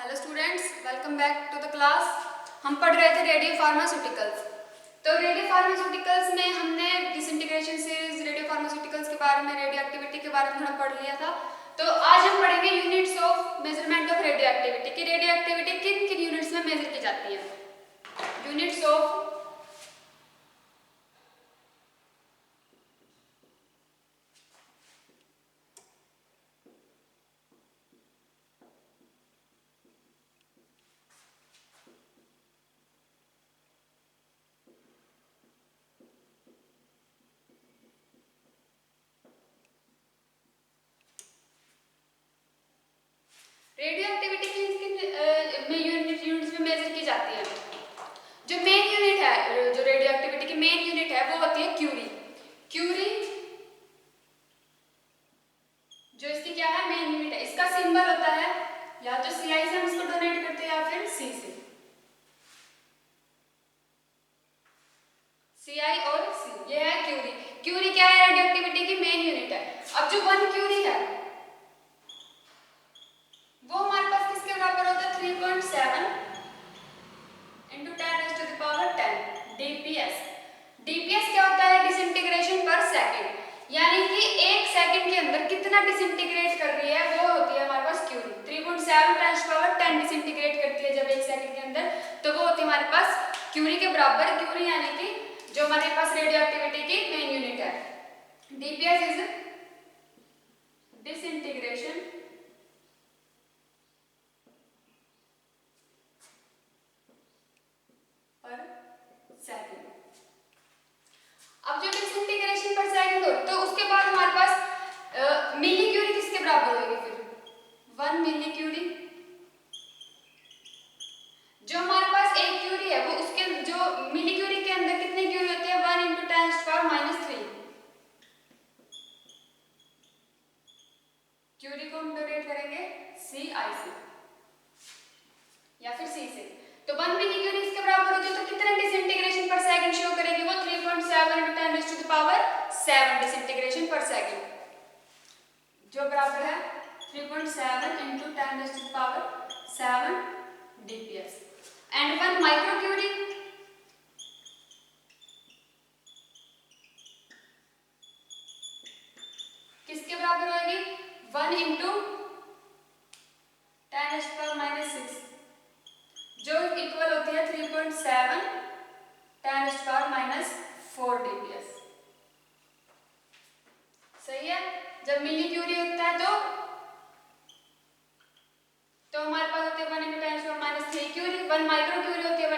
Hello students, welcome back to the class. हम पढ़ रहे थे रेडियो फार्मास्यूटिकल्स। तो रेडियो फार्मास्यूटिकल्स में हमने डिसइंटीग्रेशन सीरीज, रेडियो फार्मास्यूटिकल्स के बारे में, रेडियो एक्टिविटी के बारे में थोड़ा पढ़ लिया था। तो आज हम पढ़ेंगे units of measurement of radio activity कि रेडियो एक्टिविटी किन किन यूनिट्स में मेजर की जाती है। यूनिट्स ऑफ रेडियो एक्टिविटी किन किन यूनिट्स में मेजर की जाती है। जो मेन यूनिट है, जो रेडियो एक्टिविटी की मेन यूनिट है, वो होती है क्यूरी। क्यूरी जो इसकी क्या है, मेन यूनिट है। इसका सिंबल होता है या तो सीआई से हम इसको डोनेट करते हैं या फिर सी से। सीआई और सी, ये है क्यूरी। क्यूरी क्या है, रेडियो एक्टिविटी की मेन यूनिट है। अब जो 1 क्यूरी है वो हमारे पास किसके बराबर होता है, 3.7 into 10⁻10 डीपीएस। डीपीएस क्या होता है, डिसइंटीग्रेशन पर सेकंड, यानी कि 1 सेकंड के अंदर कितना डिसइंटीग्रेट कर रही है वो होती है हमारे पास क्यूरी। 3.7 10⁻10 डिसइंटीग्रेट करती है जब 1 सेकंड के अंदर, तो वो होती है हमारे पास क्यूरी के बराबर। क्यूरी यानी कि जो हमारे पास रेडियो एक्टिविटी की मेन यूनिट है। डीपीएस इज डिसइंटीग्रेशन पर सेकंड। अब जो डिसइंटीग्रेशन पर सेकंड हो तो उसके बाद हमारे पास मिली क्यूरी किसके बराबर होगी, फिर 1 मिली क्यूरी। जो हमारे पास 1 क्यूरी है वो उसके जो मिली क्यूरी के अंदर कितने क्यूरी होते हैं, 1 into 10⁻³ क्यूरी को हम डोनेट करेंगे सीआई से या फिर सी से। तो 1 मिली क्यूरी इसके बराबर होती है, तो कितने डिसइंटीग्रेशन पर सेकंड शो करेगी वो, 3.7 into 10⁻7 डिसइंटीग्रेशन पर सेकंड, जो बराबर है 3.7 into 10⁻7 DPS. And 1 micro curie किसके बराबर होगी, 1 into 10⁻⁻6 जो इक्वल होती है 3.7 10⁻⁴ डीपीएस। सही है। जब मिली क्यूरी होता है तो हमारे पास होते हैं 1 into 10⁻³ क्यूरी। 1 माइक्रो क्यूरी होती है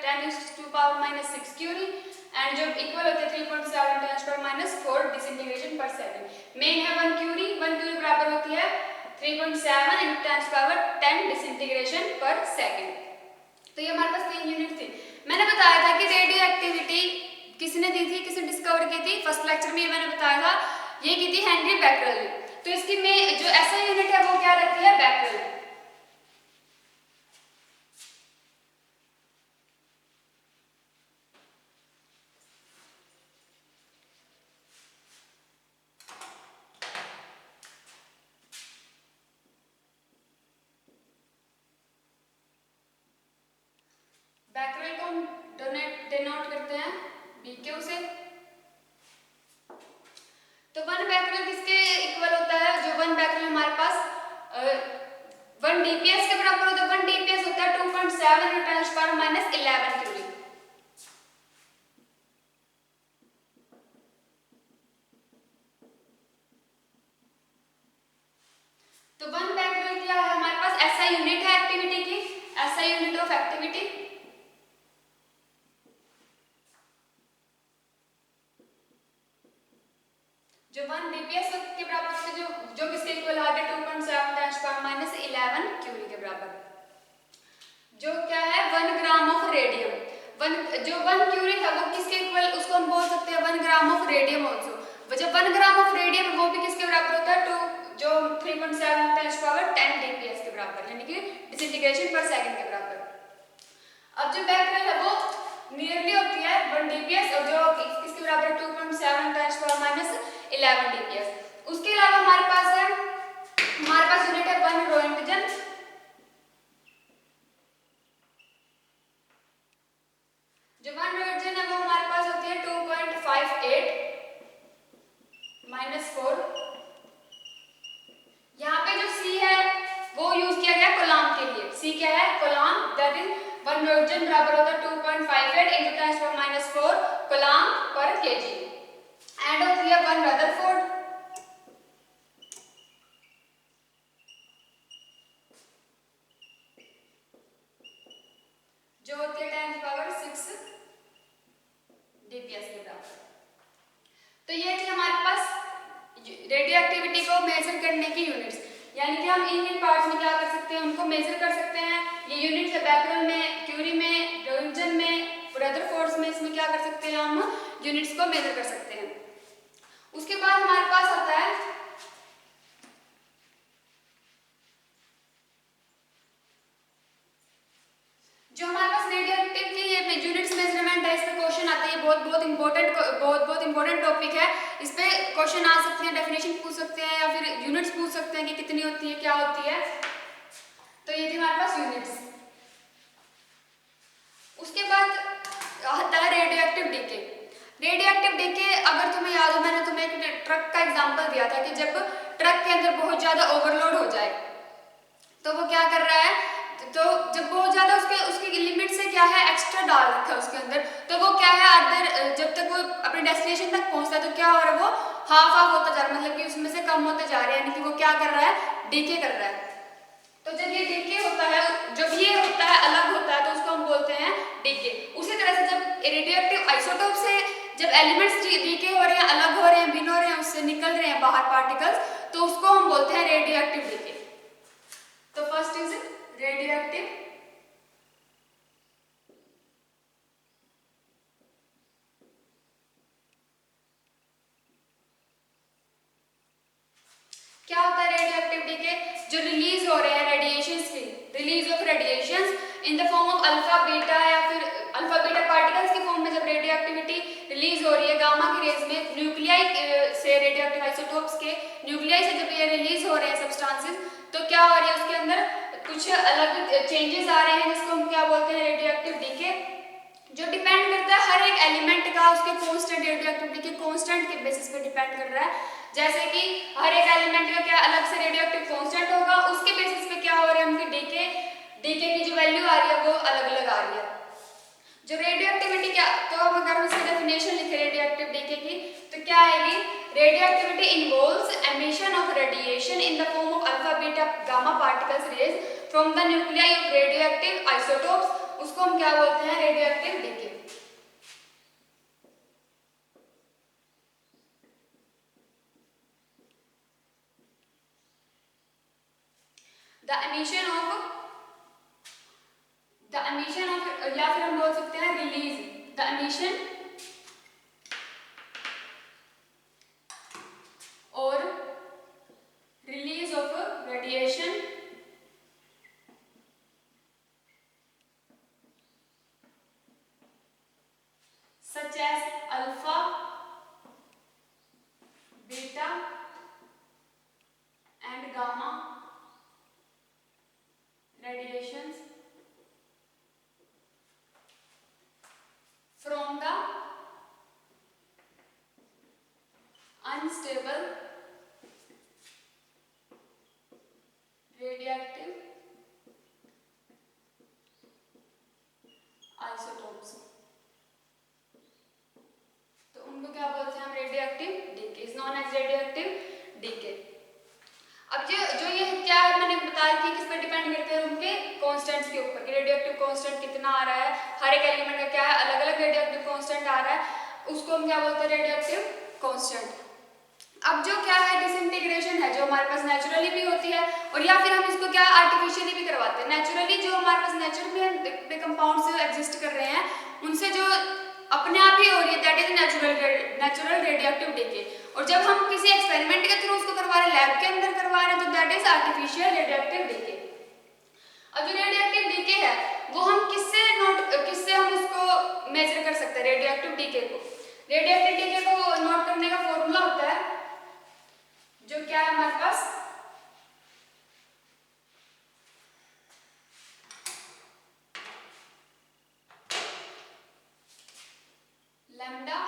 10⁻⁻6 क्यूरी, एंड जो इक्वल होते हैं 3.7 10⁻⁴ डिसइंटीग्रेशन पर सेकंड। मेन है 1 क्यूरी। 1 क्यूरी बराबर होती है 3.7 into 10⁻10 डिसइंटीग्रेशन पर सेकंड। तो ये हमारे पास 3 यूनिट थी। मैंने बताया था कि रेडियो एक्टिविटी किसने दी थी, किसने डिस्कवर की थी, फर्स्ट लेक्चर में मैंने बताया था, ये की थी हेनरी बैकरेल ने। तो इसकी में जो ऐसा यूनिट है वो क्या रहती है, बैकरेल। बैकरेल को हम डिनोट करते हैं बीक्यू से। तो 1 बैकरेल किसके इक्वल होता है, जो 1 बैकरेल हमारे पास 1 डीपीएस के बराबर होता है। 1 डीपीएस होता है 2.7 into 10⁻11 क्यूरी। तो 1 बैकरेल क्या है हमारे पास, ऐसा यूनिट है एक्टिविटी की, ऐसा यूनिट ऑफ एक्टिविटी। जो 1 डीपीएस के बराबर होते हैं, जो किसके इक्वल आ गया 2.7 10⁻11 क्यूरी के बराबर। जो क्या है 1 ग्राम ऑफ रेडियम। जो 1 क्यूरी था वो किसके इक्वल, उसको हम बोल सकते हैं 1 ग्राम ऑफ रेडियम ऑल्सो। जब 1 ग्राम ऑफ रेडियम वो भी किसके बराबर होता है, जो 3.7 10⁻10 डीपीएस के बराबर, यानी कि डिसइंटीग्रेशन पर सेकंड के बराबर। अब जो बैकरेल है वो नियरली होती है 1 डीपीएस, और जो किसके बराबर है 2.7 10⁻11 डीपीएस। उसके अलावा हमारे पास यूनिट है 1 Roentgen coulomb, that is 1 Newton बराबर होता है 2.58 into 10⁻⁴ coulomb per kg। And होती है 1 रदरफोर्ड, जो होती है 10⁶ dps के बराबर। तो ये थी हमारे पास रेडियो एक्टिविटी को मेजर करने की यूनिट्स, यानी कि हम इन पार्ट्स में क्या कर सकते हैं, उनको मेजर कर सकते हैं। ये यूनिट्स है बैकरल में, क्यूरी में, रोइंटन में, रदरफोर्ड में, इसमें क्या कर सकते हैं हम यूनिट्स को मेजर कर सकते हैं। उसके बाद हमारे पास आता है जो हमारे पास रेडियो एक्टिव की ये यूनिट्स मेजरमेंट है, इस पे क्वेश्चन आता है। बहुत इंपॉर्टेंट टॉपिक है। इस पे क्वेश्चन आ सकते हैं, डेफिनेशन पूछ सकते हैं या फिर यूनिट्स पूछ सकते हैं कि कितनी होती है, क्या होती है। तो ये थी हमारे पास यूनिट्स। उसके बाद आता है radio active decay. Radio active decay अगर तुम्हें याद हो, मैंने तुम्हें एक ट्रक का एग्जांपल दिया था कि जब ट्रक के अंदर बहुत ज्यादा ओवरलोड हो जाए तो वो क्या कर रहा है, तो जब बहुत ज्यादा उसकी लिमिट से क्या है एक्स्ट्रा डाल रखा है उसके अंदर, तो वो क्या है अंदर जब तक वो अपने डेस्टिनेशन तक पहुंचता है तो क्या हो रहा है, वो हाफ होता जा रहा है, मतलब कि उसमें से कम होते जा रहे हैं, यानी कि वो क्या कर रहा है, डीके कर रहा है। तो जब ये डीके होता है, जब ये होता है अलग होता है तो उसको हम बोलते हैं डीके। उसी तरह से जब रेडियोएक्टिव आइसोटोप से जब एलिमेंट्स डीके हो रहे हैं, अलग हो रहे हैं, भिन्न हो रहे हैं, उससे निकल रहे हैं बाहर पार्टिकल्स, तो उसको हम बोलते हैं रेडियोएक्टिव डीके। तो फर्स्ट इज रेडियोएक्टिव क्या होता है रेडियोएक्टिव डीके, जो रिलीज हो रहे हैं रेडिएशंस की, release of radiations in the form of alpha beta या फिर अल्फा बीटा पार्टिकल्स की फॉर्म में जब रेडियोएक्टिविटी रिलीज हो रही है गामा की रेज में, न्यूक्लियाई से रेडियोएक्टिव आइसोटोप्स के न्यूक्लियाई से जब ये रिलीज हो रहे हैं सब्सटेंसेस, तो क्या हो रही है उसके अंदर कुछ अलग चेंजेस आ रहे हैं, जिसको हम क्या बोलते हैं रेडियोएक्टिव डीके, जो डिपेंड करता है हर एक एलिमेंट का उसके कांस्टेंट रेडियोएक्टिविटी के कांस्टेंट के बेसिस पे डिपेंड कर रहा है। जैसे कि हर एक एलिमेंट का क्या अलग से रेडियोएक्टिव कांस्टेंट होगा, उसके बेसिस पे क्या हो रहा है, उनकी डीके की जो वैल्यू आ रही है वो अलग अलग आ रही है। जो रेडियोएक्टिविटी क्या, तो अब अगर हम इसकी डेफिनेशन लिखें रेडियोएक्टिव डीके की, तो क्या आएगी, radioactivity involves emission of radiation in the form of alpha beta gamma particles rays from the nuclei of radioactive isotopes, उसको हम क्या बोलते हैं radioactive decay. The emission of या फिर हम बोल सकते हैं रिलीज, द एमिशन और release of radiation such as alpha, beta and gamma radiations from the unstable radioactive isotopes, तो उनको क्या बोलते हैं हम radioactive decay, is known as radioactive decay. अब जो ये क्या है मैंने बताया कि किस पर डिपेंड करते हैं, उनके कांस्टेंट्स के ऊपर, रेडियोएक्टिव कांस्टेंट कितना आ रहा है, हर एक एलिमेंट का क्या है अलग अलग रेडियोएक्टिव कांस्टेंट आ रहा है, उसको हम क्या बोलते हैं रेडियोएक्टिव कांस्टेंट। अब जो क्या है डिसइंटीग्रेशन है, जो हमारे पास नेचुरली भी होती है और या फिर हम इसको क्या आर्टिफिशियली भी करवाते हैं। नेचुरली जो हमारे पास नेचर में कंपाउंड्स एग्जिस्ट कर रहे हैं, उनसे जो अपने आप ही हो रही है that is natural radioactive decay, और जब हम किसी एक्सपेरिमेंट के थ्रू उसको करवा रहे हैं, लैब के अंदर करवा रहे हैं, तो that is artificial radioactive decay. अब जो रेडियोएक्टिव डीके है वो हम किससे हम उसको मेजर कर सकते हैं रेडियोएक्टिव डीके को। रेडियोएक्टिव डीके को नोट करने का फॉर्मूला होता है जो क्या है हमारे पास, लैम्डा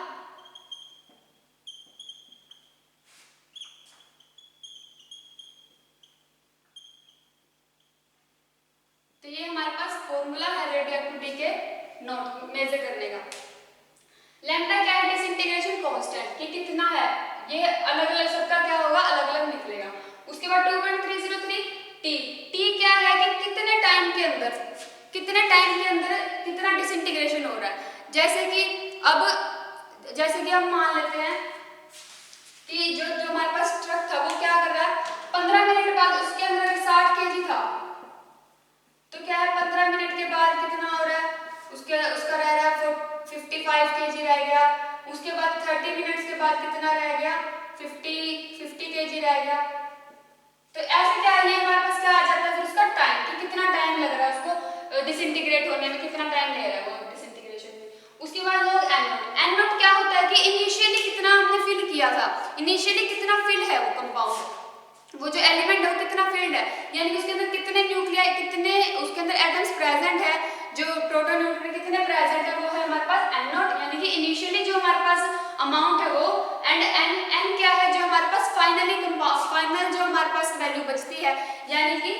तो ये हमारे पास फॉर्मूला है रेडियो एक्टिविटी के नोट मेजर करने का। लैम्डा क्या है? डिसइंटीग्रेशन कांस्टेंट, कि कितना है, ये अलग अलग सबका क्या होगा, अलग अलग निकलेगा। उसके बाद 2.303 टी, टी क्या है कि कितने टाइम के अंदर कितना डिसइंटीग्रेशन हो रहा है। जैसे कि हम मान लेते हैं कि जो हमारे पास ट्रक था वो क्या कर रहा है, 15 मिनट बाद उसके अंदर 60 केजी था, तो क्या है 15 मिनट के बाद कितना हो रहा है, उसका रह रहा है 55 केजी रह गया। उसके बाद 30 मिनट्स के बाद कितना रह गया, 50 केजी रह गया। तो ऐसे क्या है, ये हमारे पास क्या आ जाता है फिर उसका टाइम, कि कितना टाइम लग रहा है उसको डिसइंटीग्रेट होने में, कितना टाइम ले रहा है वो डिसइंटीग्रेशन में। उसके बाद लोग एन नोट क्या होता है कि इनिशियली कितना हमने फिल किया था, इनिशियली कितना फिल है वो कंपाउंड, वो जो एलिमेंट है वो कितना फिल्ड है, यानी कि उसके अंदर कितने न्यूक्लियाई, कितने उसके अंदर एटम्स प्रेजेंट है, जो प्रोटॉन न्यूट्रॉन कितने प्रेजेंट है, वो है हमारे पास एन नॉट, यानी कि इनिशियली जो हमारे पास अमाउंट है वो। एंड एन क्या है, जो हमारे पास फाइनल जो हमारे पास वैल्यू बचती है, यानी कि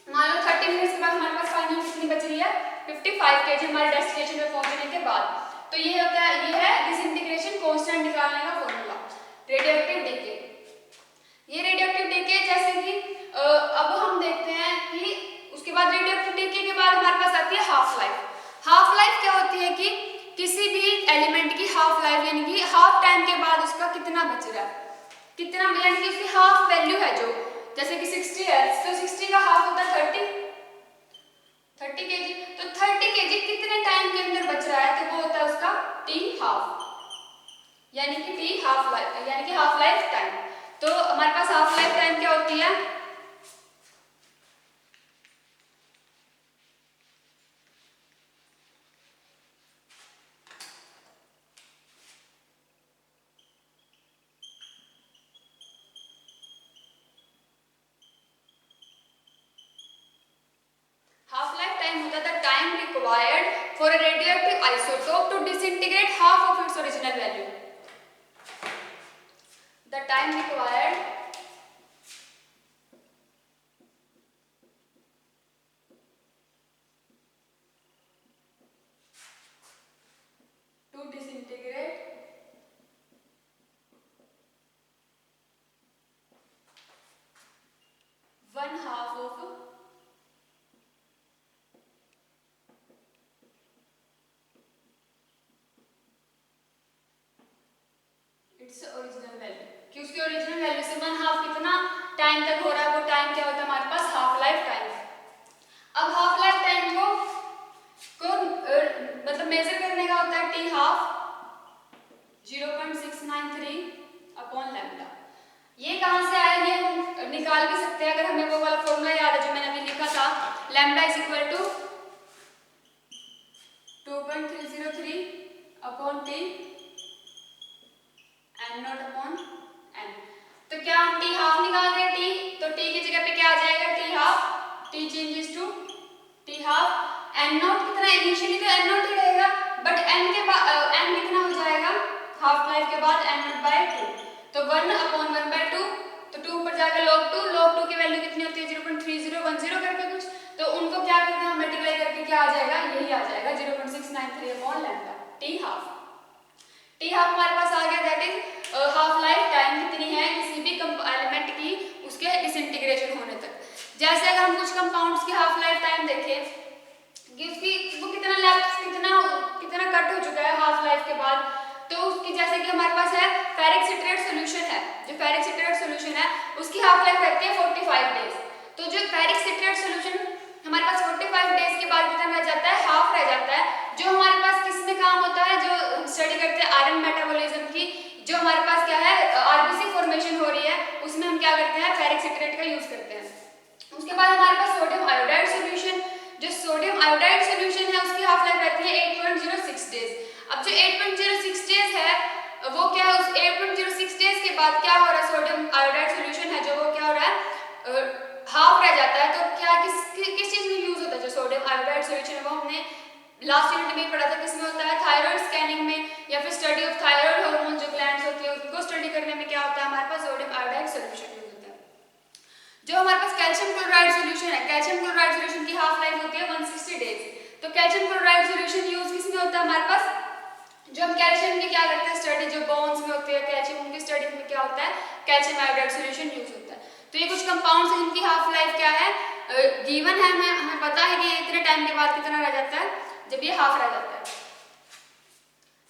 मान लो 30 मिनट्स के बाद हमारे पास फाइनल कितनी बच रही है, 55 केजी हमारे डेस्टिनेशन पे पहुंचने के बाद। तो ये होता है, ये है डिसइंटीग्रेशन कांस्टेंट निकालने का फॉर्मूला रेडियोएक्टिव डीके। ये रेडियोएक्टिव डीके जैसे कि अब हम देखते हैं कि उसके बाद रेडियोएक्टिव डीके के बाद हमारे पास आती है हाफ लाइफ। हाफ लाइफ क्या होती है कि किसी भी एलिमेंट की हाफ लाइफ, यानी कि हाफ टाइम के बाद उसका कितना बच रहा है, कितना, यानी कि उसकी हाफ वैल्यू है, जो जैसे कि 60 है तो 60 का हाफ होता है 30 केजी, तो 30 केजी कितने टाइम के अंदर बच रहा है, तो वो होता है उसका टी हाफ, यानी कि टी हाफ लाइफ, यानी कि हाफ लाइफ टाइम। तो हमारे पास हाफ लाइफ टाइम क्या होती है, हाफ लाइफ टाइम होता है the time required for a radioactive isotope to disintegrate half of its original value. The time required to disintegrate one half of its original value, कि उसकी original value से one half कितना time तक हो रहा है, वो टाइम क्या होता है हमारे पास, हाफ लाइफ टाइम। अब हाफ लाइफ टाइम को मतलब मेजर करने का होता है टी हाफ 0.693 अपॉन लैम्डा। ये कहां से आया, ये हम निकाल भी सकते हैं अगर हमें वो वाला फॉर्मूला याद है जो मैंने अभी लिखा था, lambda is equal to 2.303 upon T N naught upon N. तो क्या हम टी हाफ निकाल रहे हैं, टी, तो टी की जगह पे क्या आ जाएगा, T half, T changes to T half, N naught कितना, इनिशियली तो एन नॉट ही रहेगा, बट एन के बाद एन कितना हो जाएगा हाफ लाइफ के बाद, एन नॉट बाय 2, तो 1 अपॉन 1 बाय 2, तो 2 ऊपर जाकर log 2 की वैल्यू कितनी होती है 0.3010 करके कुछ, तो उनको क्या करते हैं मल्टीप्लाई करके क्या आ जाएगा, यही आ जाएगा 0.693 upon lambda T half. T half हमारे पास आ गया, that is half life time कितनी है किसी भी एलिमेंट की उसके डिसइंटीग्रेशन होने तक। जैसे अगर हम कुछ कंपाउंड्स की हाफ लाइफ टाइम देखें कि उसकी वो कितना कट हो चुका है हाफ लाइफ के बाद, तो उसकी जैसे कि हमारे पास है फेरिक सिट्रेट सॉल्यूशन है, जो फेरिक सिट्रेट सॉल्यूशन है उसकी हाफ लाइफ रहती है 45 डेज। तो जो फेरिक सिट्रेट सॉल्यूशन हमारे पास 45 डेज के बाद कितना रह जाता है, हाफ रह जाता है, जो हमारे पास किस में काम होता है, जो स्टडी करते हैं आयरन मेटाबॉलिज्म की, जो हमारे पास क्या है आरबीसी फॉर्मेशन हो रही है, उसमें हम क्या करते हैं फेरिक सिट्रेट का यूज करते हैं। उसके बाद हमारे पास सोडियम आयोडाइड सॉल्यूशन, जो सोडियम आयोडाइड सॉल्यूशन है उसकी हाफ लाइफ रहती है 8.06 डेज। अब जो 8.06 डेज है वो क्या है, उस 8.06 डेज के बाद क्या हो रहा है, सोडियम आयोडाइड सॉल्यूशन है जो वो क्या हो रहा है हाफ रह जाता है। तो क्या किस चीज में यूज होता है, जो सोडियम आयोडाइड सॉल्यूशन है वो हमने लास्ट यूनिट में पढ़ा था, किसमें होता है थायराइड स्कैनिंग में, या फिर स्टडी ऑफ थायराइड हार्मोन जो ग्लैंड्स होती है उनको स्टडी करने में क्या होता है हमारे पास सोडियम आयोडाइड सॉल्यूशन यूज होता है। जो हमारे पास कैल्शियम क्लोराइड सॉल्यूशन है, कैल्शियम क्लोराइड सॉल्यूशन की हाफ लाइफ होती है 160 डेज। तो कैल्शियम क्लोराइड सॉल्यूशन यूज किसमें होता है हमारे पास, जो हम कैल्शियम की क्या करते हैं स्टडी, जो बोन्स में होते हैं कैल्शियम, उनकी स्टडी में क्या होता है, कैल्शियम आयोडाइड सॉल्यूशन यूज होता है। तो ये कुछ कंपाउंड्स हैं जिनकी हाफ लाइफ क्या है, गिवन है, हमें पता है कि इतने टाइम के बाद कितना रह जाता है, जब ये हाफ रह जाता है।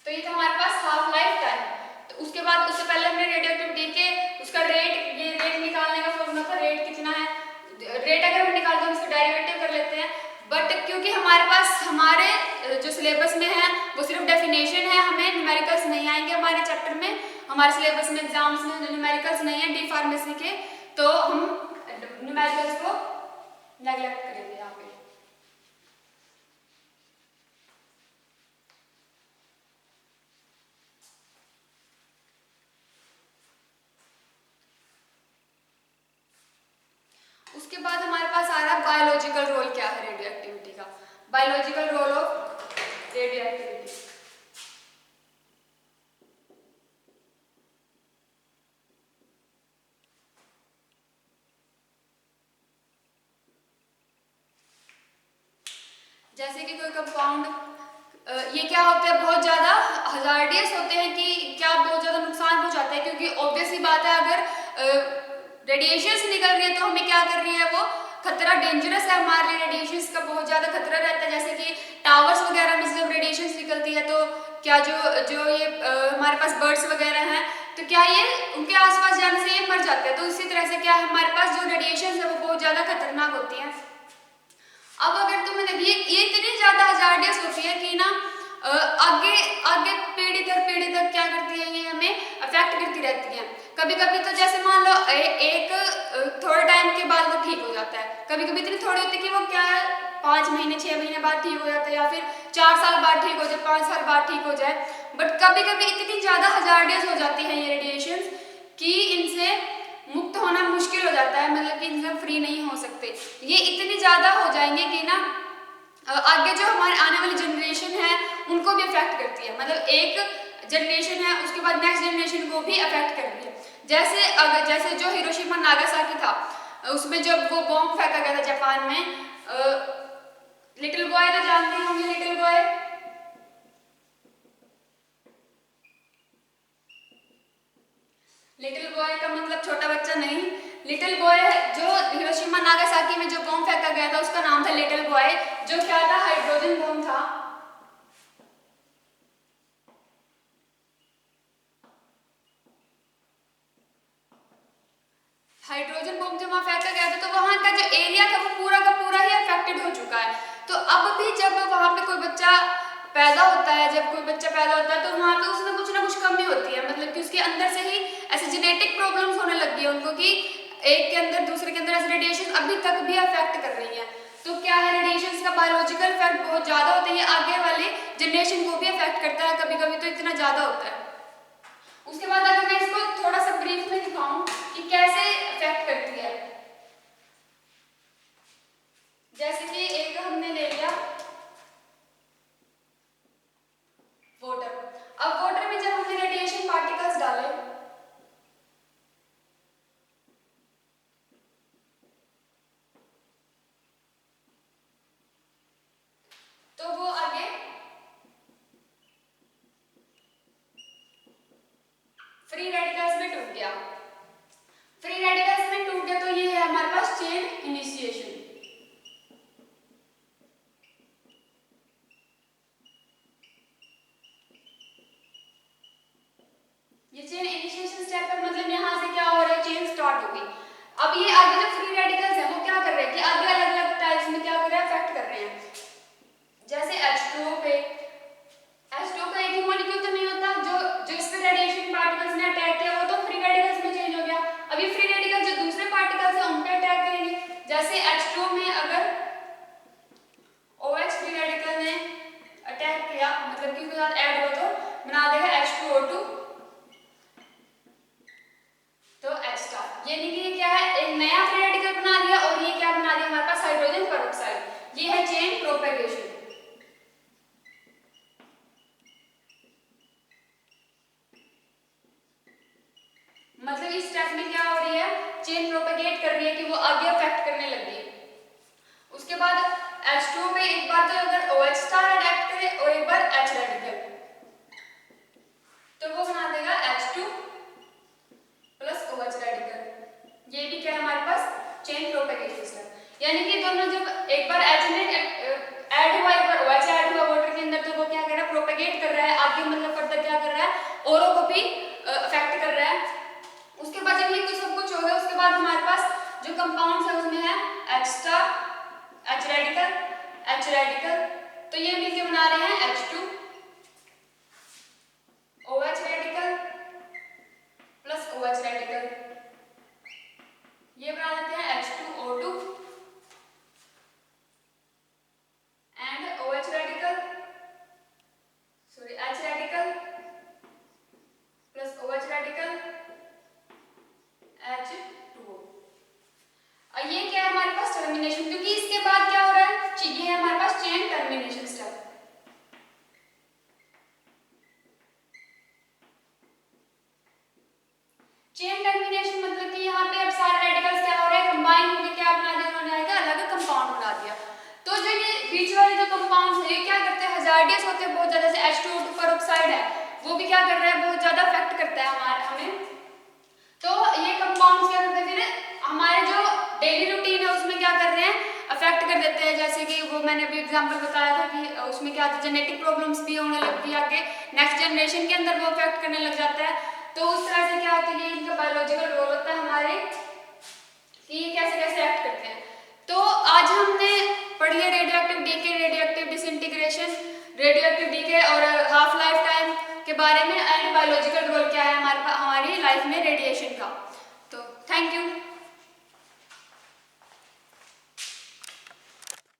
तो ये था हमारे पास हाफ लाइफ टाइम। तो उसके बाद, उससे पहले हमने रेडियो एक्टिविटी के उसका रेट, ये रेट निकालने का फॉर्मूला था, रेट कितना है, रेट अगर हम निकालते हैं उसका डेरिवेटिव कर लेते हैं। बट क्योंकि हमारे पास हमारे जो सिलेबस में है वो सिर्फ डेफिनेशन है, हमें न्यूमेरिकल्स नहीं आएंगे हमारे चैप्टर में, हमारे सिलेबस में एग्जाम्स में न्यूमेरिकल्स नहीं है डी फार्मेसी के, तो हम न्यूमेरिकल्स को नेगलेक्ट करेंगे यहाँ पे। उसके बाद हमारे पास आ रहा है बायोलॉजिकल रोल क्या है रेडियो एक्टिविटी का, biological role of radio activity. जैसे कि कोई कंपाउंड, ये क्या होता है, बहुत ज़्यादा हजार्डियस होते हैं कि क्या बहुत ज़्यादा नुकसान पहुंचाते हैं, क्योंकि ऑब्वियस ही बात है अगर रेडिएशंस निकल रही है तो हमें क्या कर रही है, वो खतरा डेंजरस है हमारे लिए, रेडिएशंस का बहुत ज़्यादा खतरा रहता है। जैसे कि टावर्स वगैरह में जब रेडिएशंस निकलती है तो क्या जो ये हमारे पास बर्ड्स वगैरह हैं तो क्या ये उनके आसपास जाने से ये मर जाते हैं। तो इसी तरह से क्या हमारे पास जो रेडिएशंस है वो बहुत ज़्यादा खतरनाक होती हैं। अब अगर तुम्हें देखिए ये इतनी ज्यादा हजार्डियस होती है कि ना आगे आगे पीढ़ी तक क्या करती है, ये हमें अफेक्ट करती रहती है। कभी कभी तो जैसे मान लो एक थोड़े टाइम के बाद वो ठीक हो जाता है, कभी कभी इतनी थोड़ी होती है कि वो क्या है 5 महीने 6 महीने बाद ठीक हो जाता है, या फिर 4 साल बाद ठीक हो जाए, 5 साल बाद ठीक हो जाए। बट कभी कभी इतनी ज्यादा हजार्डियस हो जाती है ये रेडिएशन कि इनसे मुक्त होना मुश्किल हो जाता है, मतलब कि इनसे फ्री नहीं हो सकते। ये इतनी ज़्यादा हो जाएंगे कि ना आगे जो हमारे आने वाली जनरेशन है उनको भी अफेक्ट करती है, मतलब एक जनरेशन है उसके बाद नेक्स्ट जनरेशन को भी अफेक्ट करती है। जैसे जो हिरोशिमा नागासाकी था उसमें जब वो बॉम्ब फेंका गया था जापान में, लिटिल बॉय तो जानते होंगे, लिटिल बॉय का मतलब छोटा बच्चा नहीं, लिटिल बॉय जो हिरोशिमा नागासाकी में जो बॉम्ब फेंका गया था उसका नाम था लिटिल बॉय, जो क्या था हाइड्रोजन बॉम्ब था। हाइड्रोजन बॉम्ब जब वहां फेंका गया था तो वहां का जो एरिया था वो पूरा का पूरा ही अफेक्टेड हो चुका है। तो अब भी जब वहां पे कोई बच्चा पैदा होता है, तो वहां पे उसमें कुछ ना कुछ कमी होती है, मतलब कि उसके अंदर से ही ऐसे जेनेटिक प्रॉब्लम्स होने लग गई है उनको कि एक के अंदर दूसरे के अंदर ऐसे रेडिएशन अभी तक भी अफेक्ट कर रही है। तो क्या है, रेडिएशन का बायोलॉजिकल इफेक्ट बहुत ज्यादा होता है, ये आगे वाले जनरेशन को भी अफेक्ट करता है, कभी कभी तो इतना ज्यादा होता है। उसके बाद अगर मैं इसको थोड़ा सा ब्रीफ में दिखाऊं कि कैसे अफेक्ट करती है, जैसे कि एक हमने ले लिया वाटर। अब वाटर में जब हमने रेडिएशन पार्टिकल्स डाले तो वो आगे फ्री रेडिकल्स में टूट गया। फ्री रेडिकल्स में टूट गया तो ये है हमारे पास चेन इनिशिएशन। भी अफेक्ट कर रहा है। उसके बाद जब ये कुछ सब कुछ हो गया, उसके बाद हमारे पास जो कंपाउंड्स है उसमें है H star, H radical, H radical, तो ये मिलके बना रहे हैं H2, OH radical plus OH radical, ये बना देते हैं H2O2 and OH radical, sorry H radical plus OH radical H2O। और ये क्या है हमारे पास टर्मिनेशन, क्योंकि इसके बाद क्या हो रहा है, ये है हमारे पास chain termination step. Chain termination मतलब कि यहाँ पे अब सारे रेडिकल्स क्या हो रहे हैं, कंबाइन होकर क्या बना दिया उन्होंने, आएगा अलग कंपाउंड बना दिया। तो जो ये बीच वाले जो कंपाउंड्स है ये क्या करते हैं, हजार्डियस होते हैं बहुत ज्यादा, जैसे H2O2 पेरोक्साइड है वो भी क्या कर रहा है, बहुत ज्यादा अफेक्ट करता है हमें। तो ये कंपाउंड्स क्या करते हैं, फिर हमारे जो डेली रूटीन है उसमें क्या कर रहे हैं, अफेक्ट कर देते हैं। जैसे कि वो मैंने अभी एग्जांपल बताया था कि उसमें क्या जेनेटिक प्रॉब्लम्स भी होने लगती है, आगे नेक्स्ट जनरेशन के अंदर वो अफेक्ट करने लग जाता है। तो उस तरह से क्या होता है, ये इनका बायोलॉजिकल रोल होता है हमारे कि ये कैसे कैसे एक्ट करते हैं। तो आज हमने पढ़ लिया radio active decay, radio active disintegration, radio active decay और हाफ लाइफ टाइम के बारे में, एंड बायोलॉजिकल रोल क्या है हमारी लाइफ में रेडिएशन का।